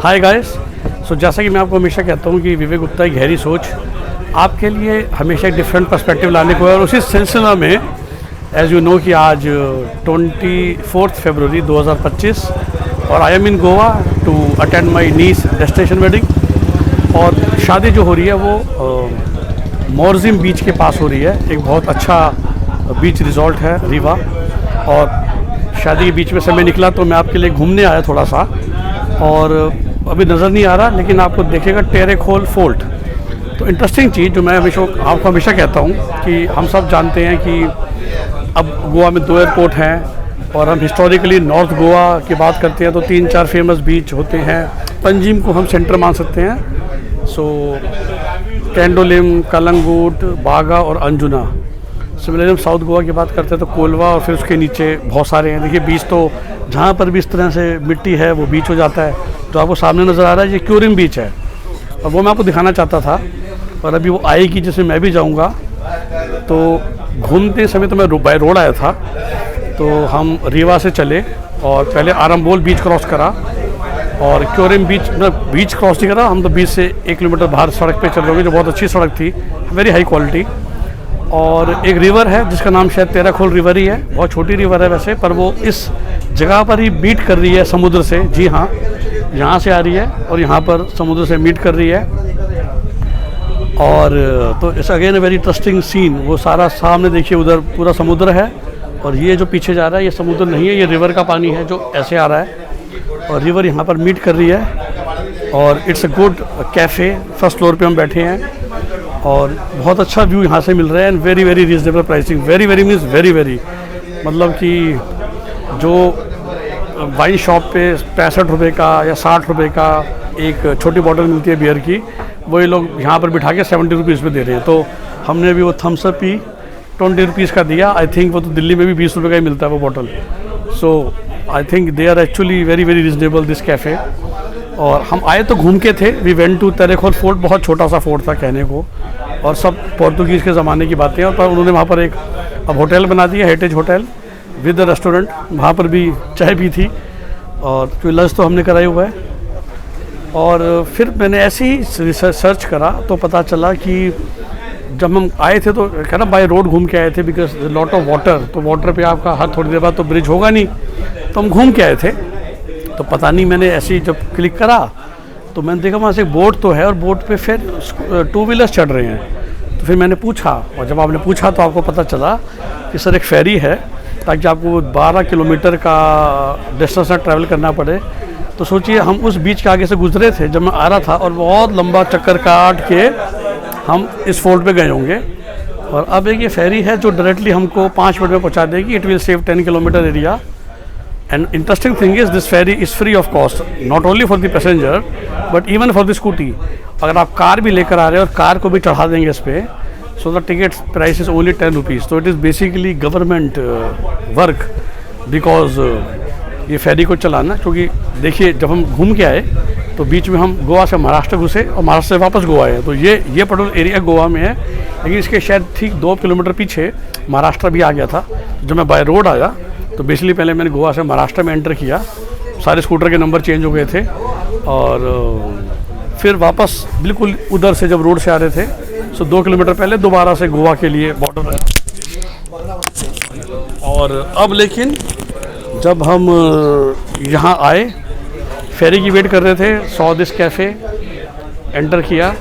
Hi guys. सो जैसा कि मैं आपको हमेशा कहता हूँ कि विवेक गुप्ता की गहरी सोच आपके लिए हमेशा एक डिफरेंट पर्सपेक्टिव लाने को है, और उसी सिलसिला में एज यू नो कि आज 24 फरवरी 2025 और I am in Goa to attend my niece destination wedding. और शादी जो हो रही है वो मोरजिम बीच के पास हो रही है। एक बहुत अच्छा बीच रिजॉर्ट है रीवा, और शादी के बीच में से मैं निकला तो मैं आपके लिए घूमने आया थोड़ा सा, और अभी नज़र नहीं आ रहा लेकिन आपको देखेगा टेरेखोल फोर्ट। तो इंटरेस्टिंग चीज़ जो मैं आपको हमेशा कहता हूँ कि हम सब जानते हैं कि अब गोवा में 2 एयरपोर्ट हैं, और हम हिस्टोरिकली नॉर्थ गोवा की बात करते हैं तो 3-4 फेमस बीच होते हैं। पंजिम को हम सेंटर मान सकते हैं, सो कैंडोलिम, कलंगूट, बागा और अंजुना। सिमिलरली हम साउथ गोवा की बात करते हैं तो कोलवा, और फिर उसके नीचे बहुत सारे हैं। देखिए बीच तो जहाँ पर भी इस तरह से मिट्टी है वो बीच हो जाता है। तो आपको सामने नज़र आ रहा है ये क्यूरिम बीच है, और वो मैं आपको दिखाना चाहता था, और अभी वो आएगी जिसमें मैं भी जाऊँगा। तो घूमते समय तो मैं बाय रोड आया था, तो हम रीवा से चले और पहले आरंबोल बीच क्रॉस करा, और क्यूरिम बीच मतलब बीच क्रॉस नहीं करा, हम तो बीच से 1 किलोमीटर बाहर सड़क पे चल रहे होंगे जो बहुत अच्छी सड़क थी, वेरी हाई क्वालिटी। और एक रिवर है जिसका नाम शायद टेरेखोल रिवर ही है, बहुत छोटी रिवर है वैसे, पर वो इस जगह पर ही मीट कर रही है समुद्र से। जी हाँ, यहाँ से आ रही है और यहाँ पर समुद्र से मीट कर रही है। और तो it's again a very interesting scene. वो सारा सामने देखिए उधर पूरा समुद्र है, और ये जो पीछे जा रहा है ये समुद्र नहीं है, ये रिवर का पानी है जो ऐसे आ रहा है, और रिवर यहाँ पर मीट कर रही है। और it's a good cafe, first floor पे हम बैठे हैं, और बहुत अच्छा व्यू यहाँ से मिल रहा है, and very very reasonable pricing. Very very means very very, मतलब कि जो वाइन शॉप पे 65 रुपये का या 60 रुपये का एक छोटी बॉटल मिलती है बियर की, वही लोग यहाँ पर बिठा के 70 रुपीज़ में दे रहे हैं। तो हमने अभी वो थम्स अप पी, 20 रुपीज़ का दिया। आई थिंक वो तो दिल्ली में भी 20 रुपये का ही मिलता है वो bottle. So I think they are actually very very reasonable this cafe. और हम आए तो घूम के थे, we went to Terekhol fort. बहुत छोटा सा फोर्ट था कहने को, और सब पोर्तुगीज़ के ज़माने की बातें हैं। और पर उन्होंने वहाँ पर एक अब होटल बना दिया, हेरिटेज होटल विद रेस्टोरेंट। वहाँ पर भी चाय पी थी, और फिर लंच तो हमने कराया हुआ है। और फिर मैंने ऐसे ही सर्च करा तो पता चला कि जब हम आए थे तो क्या ना बाय रोड घूम के आए थे, बिकॉज लॉट ऑफ वाटर, तो वाटर पे आपका हाथ थोड़ी देर बाद तो ब्रिज होगा नहीं, तो हम घूम के आए थे। तो पता नहीं मैंने ऐसे ही जब क्लिक करा तो मैंने देखा वहाँ से बोट तो है, और बोट पे फिर 2 व्हीलर्स चढ़ रहे हैं। तो फिर मैंने पूछा, और जब आपने पूछा तो आपको पता चला कि सर एक फेरी है, ताकि आपको 12 किलोमीटर का डिस्टेंस ना ट्रैवल करना पड़े। तो सोचिए हम उस बीच के आगे से गुजरे थे जब मैं आ रहा था, और बहुत लंबा चक्कर काट के हम इस फोर्ट पे गए होंगे। और अब एक ये फेरी है जो डायरेक्टली हमको 5 मिनट में पहुंचा देगी। It will save 10 kilometre area. And interesting thing is this ferry is free of cost, not only for the passenger but even for the scooty. अगर आप कार भी लेकर आ रहे हैं और कार को भी चढ़ा देंगे इस पर, so the ticket price is only 10 rupees. तो it is basically government work, because ये फेरी को चलाना, क्योंकि देखिए जब हम घूम के आए तो बीच में हम गोवा से महाराष्ट्र घुसे और महाराष्ट्र से वापस गोवा आए। तो ये पर्टिकुलर एरिया गोवा में है, लेकिन इसके शायद ठीक 2 किलोमीटर पीछे महाराष्ट्र भी आ गया था। जब मैं बाय रोड आया तो बेसिकली पहले मैंने गोवा से महाराष्ट्र में एंटर किया, सारे स्कूटर के नंबर चेंज हो गए थे, और फिर वापस बिल्कुल उधर से जब रोड से आ रहे थे, सो 2 किलोमीटर पहले दोबारा से गोवा के लिए बॉर्डर है। और अब लेकिन जब हम यहाँ आए, फेरी की वेट कर रहे थे, सॉ दिस कैफ़े, एंटर किया,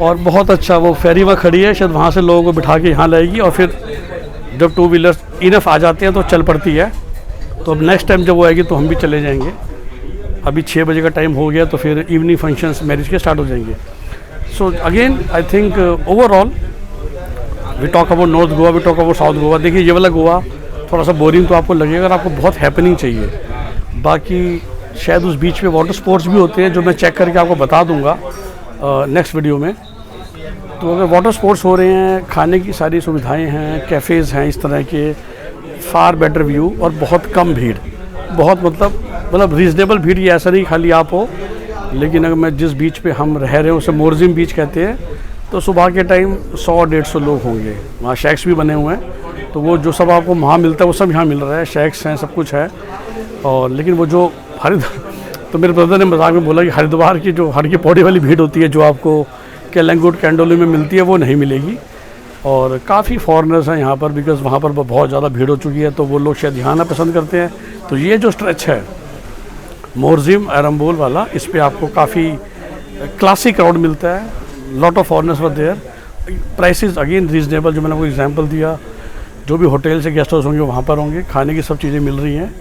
और बहुत अच्छा वो फेरी वहाँ खड़ी है, शायद वहाँ से लोगों को बिठा के यहाँ लाएगी, और फिर जब 2 व्हीलर्स इनफ आ जाते हैं तो चल पड़ती है। तो अब नेक्स्ट टाइम जब वो आएगी तो हम भी चले जाएंगे। अभी 6 बजे का टाइम हो गया, तो फिर इवनिंग फंक्शंस मैरिज के स्टार्ट हो जाएंगे। So again I think overall we talk about North Goa, we talk about South Goa. देखिए ये वाला गोवा थोड़ा सा बोरिंग तो आपको लगेगा, अगर आपको बहुत हैपनिंग चाहिए। बाकी शायद उस बीच पे वाटर स्पोर्ट्स भी होते हैं जो मैं चेक करके आपको बता दूंगा नेक्स्ट वीडियो में। तो अगर वाटर स्पोर्ट्स हो रहे हैं, खाने की सारी सुविधाएं हैं, कैफ़ेज़ हैं इस तरह के, फार बेटर व्यू, और बहुत कम भीड़, बहुत मतलब रीजनेबल भीड़। ये ऐसा नहीं खाली आप हो, लेकिन अगर मैं जिस बीच पे हम रह रहे हैं उसे मोरजिम बीच कहते हैं, तो सुबह के टाइम 100-150 लोग होंगे। वहाँ शैक्स भी बने हुए हैं, तो वो जो सब आपको वहाँ मिलता है वो सब यहाँ मिल रहा है, शैक्स हैं, सब कुछ है। और लेकिन वो जो तो मेरे ब्रदर ने मजाक में बोला कि हरिद्वार की जो हर की पौड़ी वाली भीड़ होती है जो आपको केलंगुड कैंडोली में मिलती है वो नहीं मिलेगी। और काफ़ी फॉरेनर्स हैं यहाँ पर, बिकॉज़ वहाँ पर बहुत ज़्यादा भीड़ हो चुकी है, तो वो लोग शायद यहाँ आना पसंद करते हैं। तो ये जो स्ट्रेच है मोरजिम एरम्बोल वाला, इस पे आपको काफ़ी क्लासिक क्राउड मिलता है, lot of foreigners were there, prices again reasonable, जो मैंने आपको एग्जांपल दिया, जो भी होटल से गेस्ट हाउस होंगे वहाँ पर होंगे, खाने की सब चीज़ें मिल रही हैं।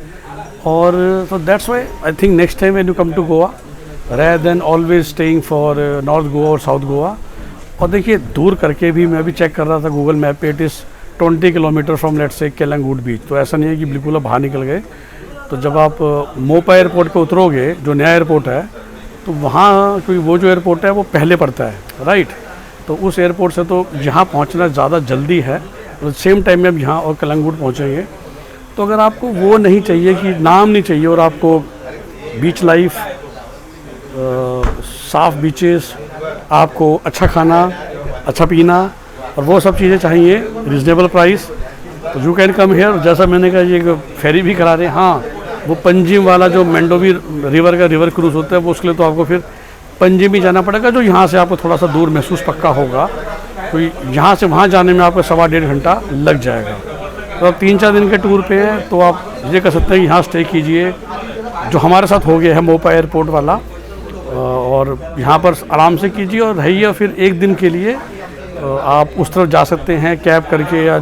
और so that's why I think next time when you come to Goa, rather than always staying for North Goa और South Goa, और देखिए दूर करके भी मैं भी चेक कर रहा था गूगल मैप पे, it is 20 kilometre from let's say Calangute बीच। तो ऐसा नहीं है कि बिल्कुल आप बाहर निकल गए। तो जब आप मोपा एयरपोर्ट पे उतरोगे, जो नया एयरपोर्ट है, तो वहाँ क्योंकि वो जो एयरपोर्ट है वो पहले पड़ता है, राइट। तो उस एयरपोर्ट से तो यहाँ पहुँचना ज़्यादा जल्दी है, तो सेम टाइम में आप यहाँ और केलंगुड पहुँचेंगे। तो अगर आपको वो नहीं चाहिए कि नाम नहीं चाहिए और आपको बीच लाइफ, साफ बीचेस, आपको अच्छा खाना, अच्छा पीना और वो सब चीज़ें चाहिए, रीज़नेबल प्राइस, तो यू कैन कम हेयर। जैसा मैंने कहा ये फेरी भी करा रहे हैं, हाँ वो पंजिम वाला जो मेंडोवी रिवर का रिवर क्रूज़ होता है वो, उसके लिए तो आपको फिर पंजिम ही जाना पड़ेगा, जो यहाँ से आपको थोड़ा सा दूर महसूस पक्का होगा। तो यहाँ से वहाँ जाने में आपको 1.5 घंटा लग जाएगा। तो आप 3-4 दिन के टूर पे हैं तो आप ये कर सकते हैं कि यहाँ स्टे कीजिए, जो हमारे साथ हो गया है मोपा एयरपोर्ट वाला, और यहाँ पर आराम से कीजिए और रहिए। फिर एक दिन के लिए आप उस तरफ जा सकते हैं कैब करके या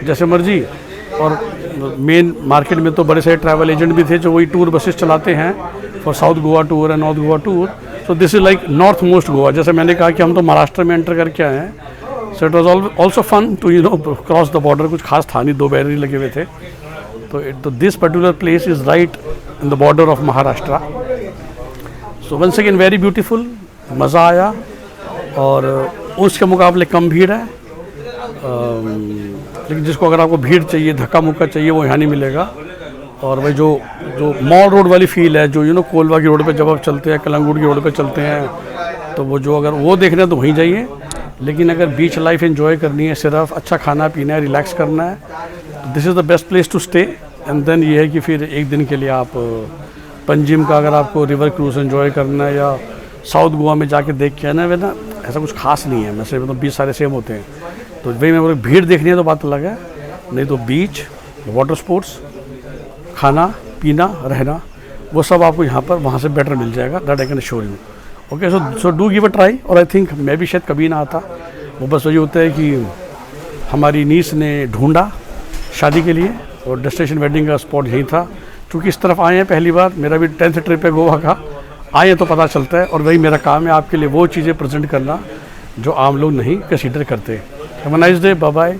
जैसे मर्जी। और मेन मार्केट में तो बड़े सारे ट्रैवल एजेंट भी थे जो वही टूर बसेस चलाते हैं for south Goa tour and north Goa tour. So this is like north most Goa. जैसे मैंने कहा कि हम तो महाराष्ट्र में एंटर करके आए हैं, so it was also fun to cross the border. कुछ खास था नहीं, 2 बैरियर लगे हुए थे। तो this particular place is right in the border of Maharashtra. So once again very beautiful, मज़ा आया। और उसके मुकाबले कम भीड़ है, लेकिन जिसको अगर आपको भीड़ चाहिए, धक्का मुक्का चाहिए, वो यहाँ नहीं मिलेगा। और वही जो मॉल रोड वाली फील है, जो कोलवा की रोड पे जब आप चलते हैं, कलंगुड की रोड पे चलते हैं, तो वो जो अगर वो देखना है तो वहीं जाइए। लेकिन अगर बीच लाइफ एंजॉय करनी है, सिर्फ अच्छा खाना पीना है, रिलैक्स करना है, तो this is the best place to stay. And then ये है कि फिर एक दिन के लिए आप पंजिम का अगर आपको रिवर क्रूज एंजॉय करना है या साउथ गोवा में जाके देख के आना है, ना ऐसा कुछ खास नहीं है। वैसे मतलब बीच सारे सेम होते हैं। तो वही मैं भीड़ देखनी है तो बात अलग है, नहीं तो बीच, वाटर स्पोर्ट्स, खाना पीना, रहना, वो सब आपको यहाँ पर वहाँ से बेटर मिल जाएगा। That I can assure you. Okay, so do give a try. और आई थिंक मैं भी शायद कभी ना आता। वो बस वही होता है कि हमारी नीस ने ढूंढा शादी के लिए और डेस्टिनेशन वेडिंग का स्पॉट यही था। क्योंकि इस तरफ आए हैं पहली बार, मेरा भी 10th ट्रिप है गोवा का, आए तो पता चलता है। और वही मेरा काम है आपके लिए वो चीज़ें प्रेजेंट करना जो आम लोग नहीं कंसीडर करते। Have a nice day, bye bye.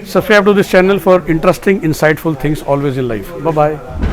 Subscribe to this channel for interesting insightful things always in life. Bye bye.